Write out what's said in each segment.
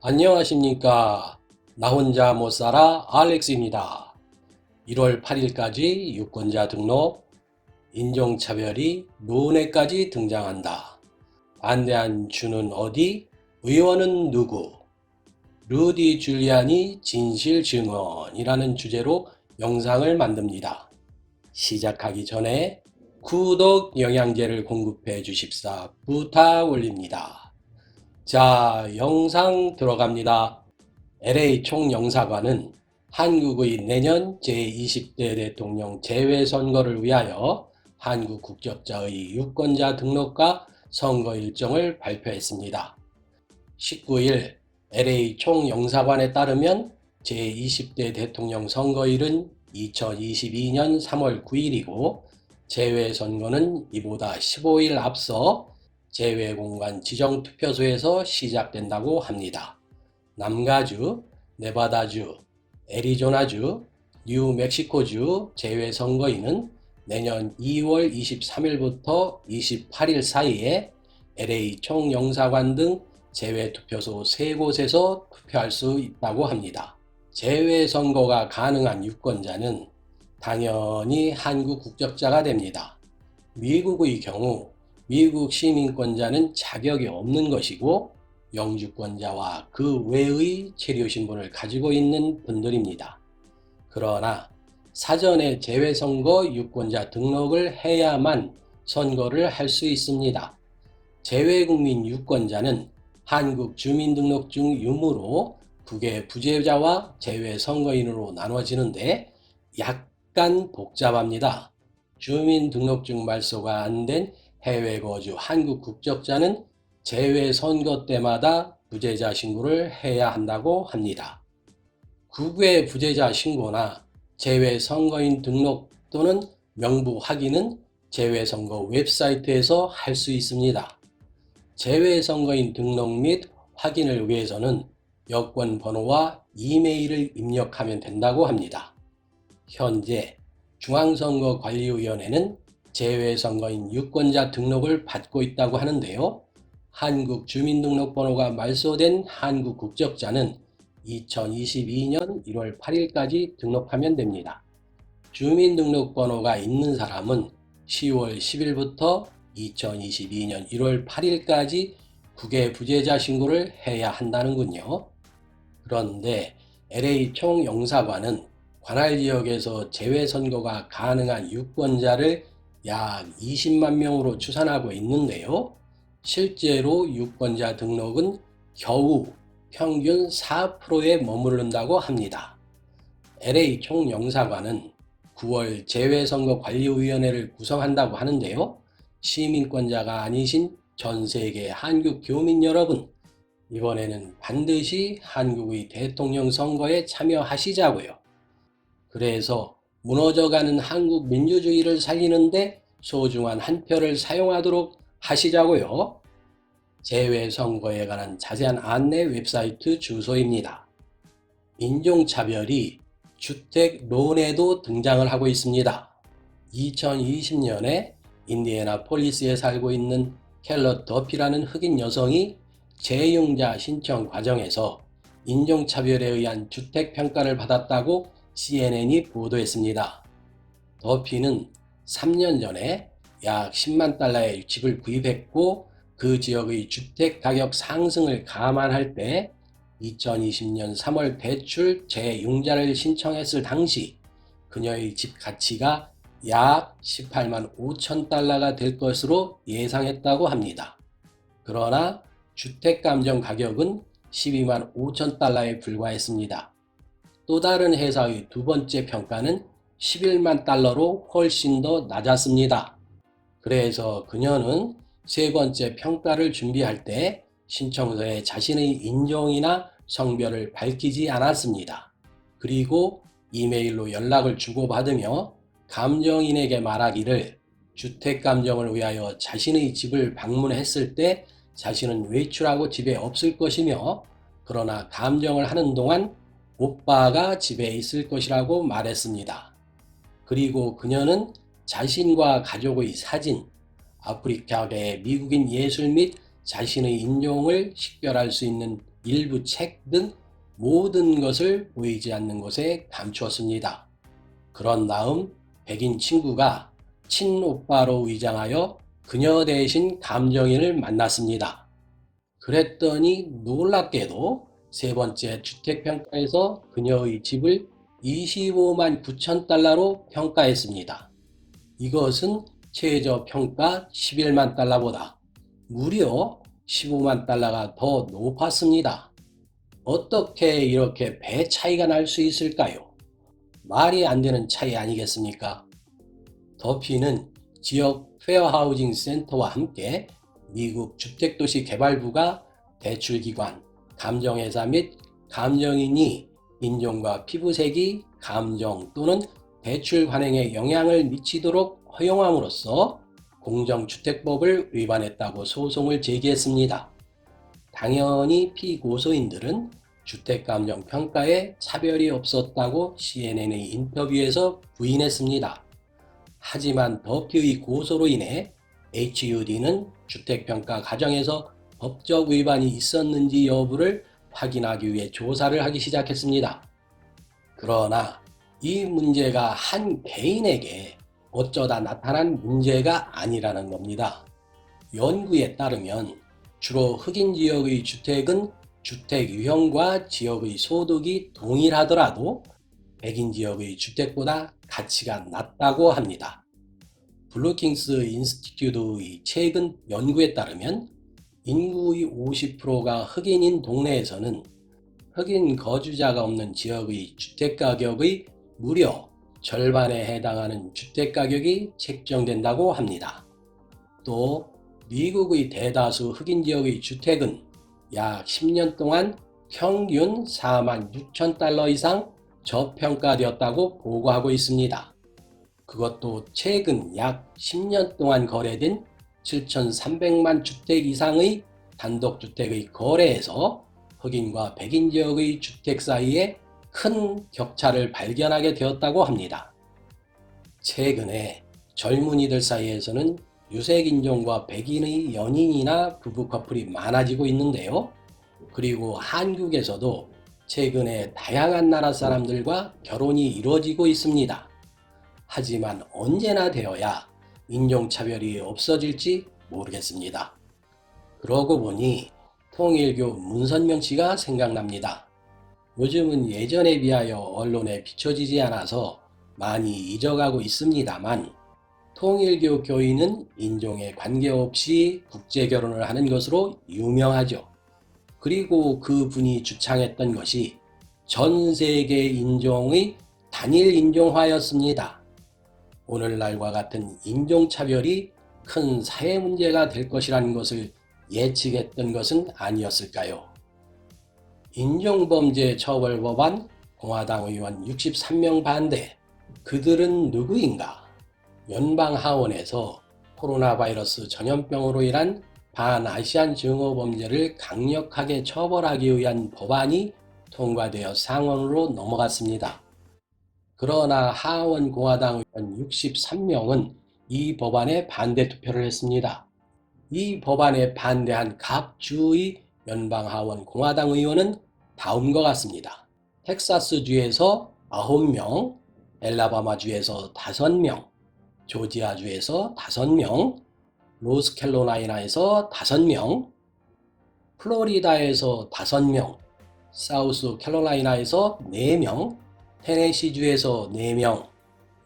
안녕하십니까. 나 혼자 못 살아 알렉스입니다. 1월 8일까지 유권자 등록, 인종차별이 논외까지 등장한다. 반대한 주는 어디? 의원은 누구? 루디 줄리안이 진실 증언이라는 주제로 영상을 만듭니다. 시작하기 전에 구독 영양제를 공급해 주십사 부탁 올립니다. 자, 영상 들어갑니다. LA 총영사관은 한국의 내년 제20대 대통령 재외선거를 위하여 한국 국적자의 유권자 등록과 선거 일정을 발표했습니다. 19일 LA 총영사관에 따르면 제20대 대통령 선거일은 2022년 3월 9일이고 재외선거는 이보다 15일 앞서 재외공간 지정 투표소에서 시작된다고 합니다. 남가주, 네바다주, 애리조나주, 뉴멕시코주 재외선거인은 내년 2월 23일부터 28일 사이에 LA 총영사관 등 재외투표소 3곳에서 투표할 수 있다고 합니다. 재외선거가 가능한 유권자는 당연히 한국 국적자가 됩니다. 미국의 경우 미국 시민권자는 자격이 없는 것이고 영주권자와 그 외의 체류신분을 가지고 있는 분들입니다. 그러나 사전에 재외선거 유권자 등록을 해야만 선거를 할 수 있습니다. 재외국민 유권자는 한국 주민등록증 유무로 국외 부재자와 재외선거인으로 나눠지는데 약간 복잡합니다. 주민등록증 말소가 안 된 해외 거주 한국 국적자는 재외선거 때마다 부재자 신고를 해야 한다고 합니다. 국외 부재자 신고나 재외선거인 등록 또는 명부 확인은 재외선거 웹사이트에서 할 수 있습니다. 재외선거인 등록 및 확인을 위해서는 여권 번호와 이메일을 입력하면 된다고 합니다. 현재 중앙선거관리위원회는 재외선거인 유권자 등록을 받고 있다고 하는데요. 한국 주민등록번호가 말소된 한국 국적자는 2022년 1월 8일까지 등록하면 됩니다. 주민등록번호가 있는 사람은 10월 10일부터 2022년 1월 8일까지 국외 부재자 신고를 해야 한다는군요. 그런데 LA 총영사관은 관할 지역에서 재외선거가 가능한 유권자를 약 20만 명으로 추산하고 있는데요. 실제로 유권자 등록은 겨우 평균 4%에 머무른다고 합니다. LA 총영사관은 9월 재외선거관리위원회를 구성한다고 하는데요. 시민권자가 아니신 전 세계 한국 교민 여러분, 이번에는 반드시 한국의 대통령 선거에 참여하시자고요. 그래서 무너져가는 한국 민주주의를 살리는데 소중한 한 표를 사용하도록 하시자고요. 재외선거에 관한 자세한 안내 웹사이트 주소입니다. 인종차별이 주택론에도 등장을 하고 있습니다. 2020년에 인디애나폴리스에 살고 있는 켈러 더피라는 흑인 여성이 재용자 신청 과정에서 인종차별에 의한 주택평가를 받았다고 CNN이 보도했습니다. 더피는 3년 전에 약 10만 달러의 집을 구입했고 그 지역의 주택 가격 상승을 감안할 때 2020년 3월 대출 재융자를 신청했을 당시 그녀의 집 가치가 약 18만 5천 달러가 될 것으로 예상했다고 합니다. 그러나 주택감정 가격은 12만 5천 달러에 불과했습니다. 또 다른 회사의 두 번째 평가는 11만 달러로 훨씬 더 낮았습니다. 그래서 그녀는 세 번째 평가를 준비할 때 신청서에 자신의 인종이나 성별을 밝히지 않았습니다. 그리고 이메일로 연락을 주고받으며 감정인에게 말하기를 주택감정을 위하여 자신의 집을 방문했을 때 자신은 외출하고 집에 없을 것이며 그러나 감정을 하는 동안 오빠가 집에 있을 것이라고 말했습니다. 그리고 그녀는 자신과 가족의 사진, 아프리카계 미국인 예술 및 자신의 인종을 식별할 수 있는 일부 책 등 모든 것을 보이지 않는 곳에 감추었습니다. 그런 다음 백인 친구가 친오빠로 위장하여 그녀 대신 감정인을 만났습니다. 그랬더니 놀랍게도 세 번째 주택평가에서 그녀의 집을 25만 9천 달러로 평가했습니다. 이것은 최저평가 11만 달러보다 무려 15만 달러가 더 높았습니다. 어떻게 이렇게 배 차이가 날 수 있을까요? 말이 안 되는 차이 아니겠습니까? 더피는 지역 페어하우징 센터와 함께 미국 주택도시개발부가 대출기관, 감정회사 및 감정인이 인종과 피부색이 감정 또는 대출 관행에 영향을 미치도록 허용함으로써 공정주택법을 위반했다고 소송을 제기했습니다. 당연히 피고소인들은 주택감정평가에 차별이 없었다고 CNN의 인터뷰에서 부인했습니다. 하지만 더피의 고소로 인해 HUD는 주택평가 과정에서 법적 위반이 있었는지 여부를 확인하기 위해 조사를 하기 시작했습니다. 그러나 이 문제가 한 개인에게 어쩌다 나타난 문제가 아니라는 겁니다. 연구에 따르면 주로 흑인 지역의 주택은 주택 유형과 지역의 소득이 동일하더라도 백인 지역의 주택보다 가치가 낮다고 합니다. 블루킹스 인스티튜트의 최근 연구에 따르면 인구의 50%가 흑인인 동네에서는 흑인 거주자가 없는 지역의 주택가격의 무려 절반에 해당하는 주택가격이 책정된다고 합니다. 또 미국의 대다수 흑인 지역의 주택은 약 10년 동안 평균 4만 6천 달러 이상 저평가되었다고 보고하고 있습니다. 그것도 최근 약 10년 동안 거래된 7,300만 주택 이상의 단독주택의 거래에서 흑인과 백인 지역의 주택 사이에 큰 격차를 발견하게 되었다고 합니다. 최근에 젊은이들 사이에서는 유색인종과 백인의 연인이나 부부 커플이 많아지고 있는데요. 그리고 한국에서도 최근에 다양한 나라 사람들과 결혼이 이루어지고 있습니다. 하지만 언제나 되어야 인종차별이 없어질지 모르겠습니다. 그러고 보니 통일교 문선명 씨가 생각납니다. 요즘은 예전에 비하여 언론에 비춰지지 않아서 많이 잊어가고 있습니다만 통일교 교인은 인종에 관계없이 국제결혼을 하는 것으로 유명하죠. 그리고 그분이 주창했던 것이 전 세계 인종의 단일 인종화였습니다. 오늘날과 같은 인종차별이 큰 사회 문제가 될 것이라는 것을 예측했던 것은 아니었을까요? 인종범죄처벌법안 공화당 의원 63명 반대. 그들은 누구인가? 연방하원에서 코로나 바이러스 전염병으로 인한 반아시안 증오범죄를 강력하게 처벌하기 위한 법안이 통과되어 상원으로 넘어갔습니다. 그러나 하원 공화당 의원 63명은 이 법안에 반대 투표를 했습니다. 이 법안에 반대한 각 주의 연방하원 공화당 의원은 다음과 같습니다. 텍사스주에서 9명, 엘라바마주에서 5명, 조지아주에서 5명, 노스캐롤라이나에서 5명, 플로리다에서 5명, 사우스캐롤라이나에서 4명, 테네시주에서 4명,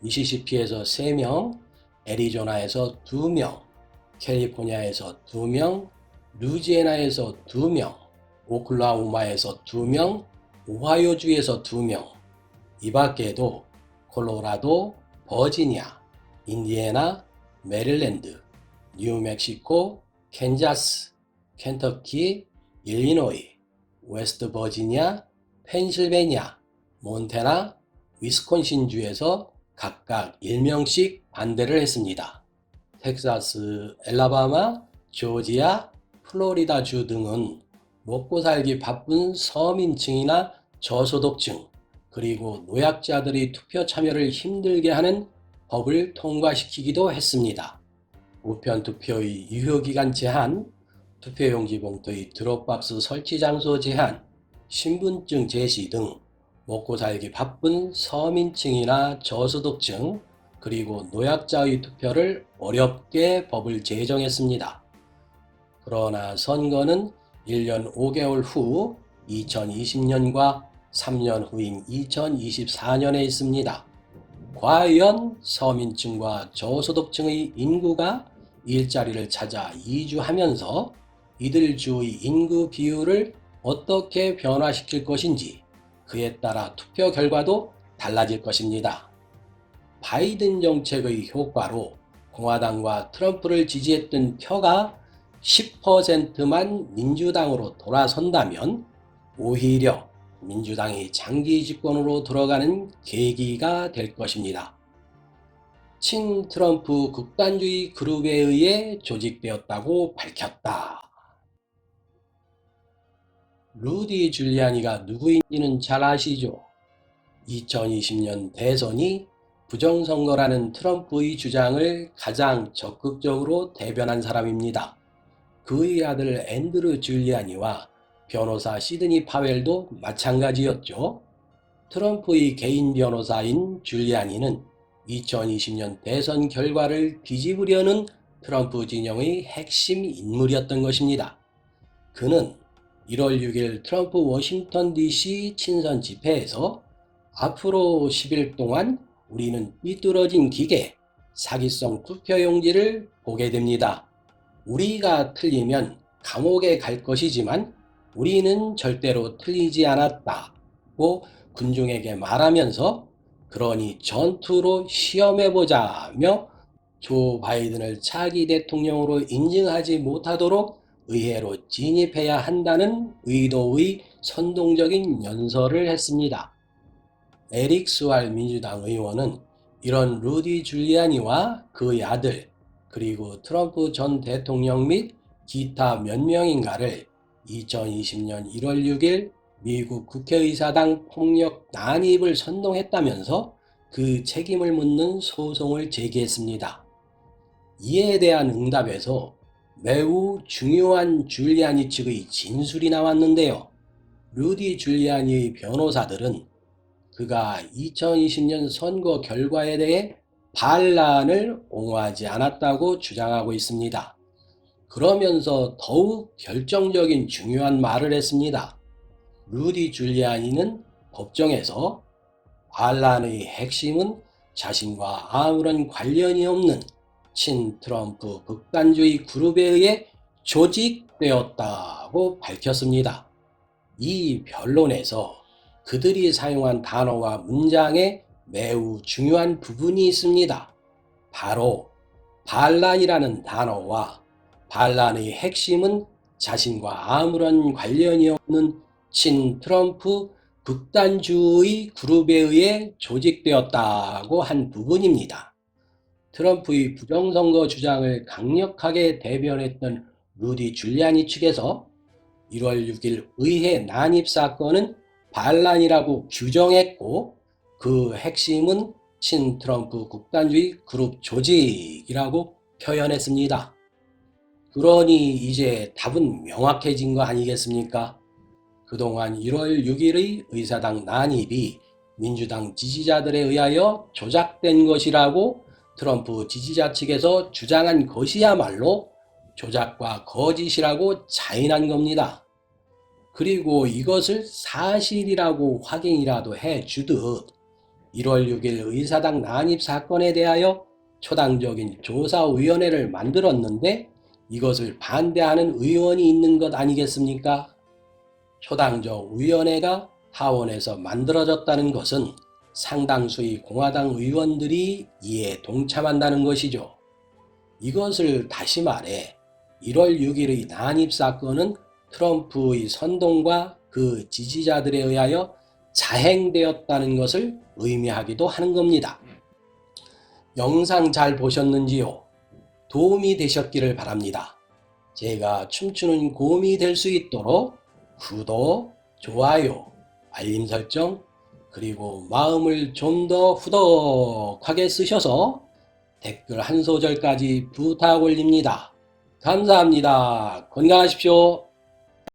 미시시피에서 3명, 애리조나에서 2명, 캘리포니아에서 2명, 루지애나에서 2명, 오클라호마에서 2명, 오하이오주에서 2명, 이 밖에도 콜로라도, 버지니아, 인디애나, 메릴랜드, 뉴멕시코, 캔자스, 켄터키, 일리노이, 웨스트 버지니아, 펜실베니아, 몬태나, 위스콘신주에서 각각 1명씩 반대를 했습니다. 텍사스, 엘라바마, 조지아, 플로리다주 등은 먹고 살기 바쁜 서민층이나 저소득층, 그리고 노약자들이 투표 참여를 힘들게 하는 법을 통과시키기도 했습니다. 우편투표의 유효기간 제한, 투표용지 봉투의 드롭박스 설치 장소 제한, 신분증 제시 등 먹고 살기 바쁜 서민층이나 저소득층 그리고 노약자의 투표를 어렵게 법을 제정했습니다. 그러나 선거는 1년 5개월 후 2020년과 3년 후인 2024년에 있습니다. 과연 서민층과 저소득층의 인구가 일자리를 찾아 이주하면서 이들 주의 인구 비율을 어떻게 변화시킬 것인지 그에 따라 투표 결과도 달라질 것입니다. 바이든 정책의 효과로 공화당과 트럼프를 지지했던 표가 10%만 민주당으로 돌아선다면 오히려 민주당이 장기 집권으로 들어가는 계기가 될 것입니다. 친트럼프 극단주의 그룹에 의해 조직되었다고 밝혔다. 루디 줄리아니가 누구인지는 잘 아시죠? 2020년 대선이 부정선거라는 트럼프의 주장을 가장 적극적으로 대변한 사람입니다. 그의 아들 앤드루 줄리아니와 변호사 시드니 파웰도 마찬가지였죠. 트럼프의 개인 변호사인 줄리아니는 2020년 대선 결과를 뒤집으려는 트럼프 진영의 핵심 인물이었던 것입니다. 그는 1월 6일 트럼프 워싱턴 DC 친선 집회에서 앞으로 10일 동안 우리는 삐뚤어진 기계, 사기성 투표용지를 보게 됩니다. 우리가 틀리면 감옥에 갈 것이지만 우리는 절대로 틀리지 않았다고 군중에게 말하면서 그러니 전투로 시험해보자며 조 바이든을 차기 대통령으로 인증하지 못하도록 의회로 진입해야 한다는 의도의 선동적인 연설을 했습니다. 에릭 스왈 민주당 의원은 이런 루디 줄리아니와 그의 아들 그리고 트럼프 전 대통령 및 기타 몇 명인가를 2020년 1월 6일 미국 국회의사당 폭력 난입을 선동했다면서 그 책임을 묻는 소송을 제기했습니다. 이에 대한 응답에서 매우 중요한 줄리아니 측의 진술이 나왔는데요. 루디 줄리아니의 변호사들은 그가 2020년 선거 결과에 대해 반란을 옹호하지 않았다고 주장하고 있습니다. 그러면서 더욱 결정적인 중요한 말을 했습니다. 루디 줄리아니는 법정에서 반란의 핵심은 자신과 아무런 관련이 없는 친트럼프 극단주의 그룹에 의해 조직되었다고 밝혔습니다. 이 변론에서 그들이 사용한 단어와 문장에 매우 중요한 부분이 있습니다. 바로 반란이라는 단어와 반란의 핵심은 자신과 아무런 관련이 없는 친트럼프 극단주의 그룹에 의해 조직되었다고 한 부분입니다. 트럼프의 부정선거 주장을 강력하게 대변했던 루디 줄리아니 측에서 1월 6일 의회 난입 사건은 반란이라고 규정했고 그 핵심은 친트럼프 극단주의 그룹 조직이라고 표현했습니다. 그러니 이제 답은 명확해진 거 아니겠습니까? 그동안 1월 6일의 의사당 난입이 민주당 지지자들에 의하여 조작된 것이라고 트럼프 지지자 측에서 주장한 것이야말로 조작과 거짓이라고 자인한 겁니다. 그리고 이것을 사실이라고 확인이라도 해주듯 1월 6일 의사당 난입 사건에 대하여 초당적인 조사위원회를 만들었는데 이것을 반대하는 의원이 있는 것 아니겠습니까? 초당적 위원회가 하원에서 만들어졌다는 것은 상당수의 공화당 의원들이 이에 동참한다는 것이죠. 이것을 다시 말해 1월 6일의 난입 사건은 트럼프의 선동과 그 지지자들에 의하여 자행되었다는 것을 의미하기도 하는 겁니다. 영상 잘 보셨는지요? 도움이 되셨기를 바랍니다. 제가 춤추는 곰이 될 수 있도록 구독, 좋아요, 알림 설정, 그리고 마음을 좀 더 후덕하게 쓰셔서 댓글 한 소절까지 부탁 올립니다. 감사합니다. 건강하십시오.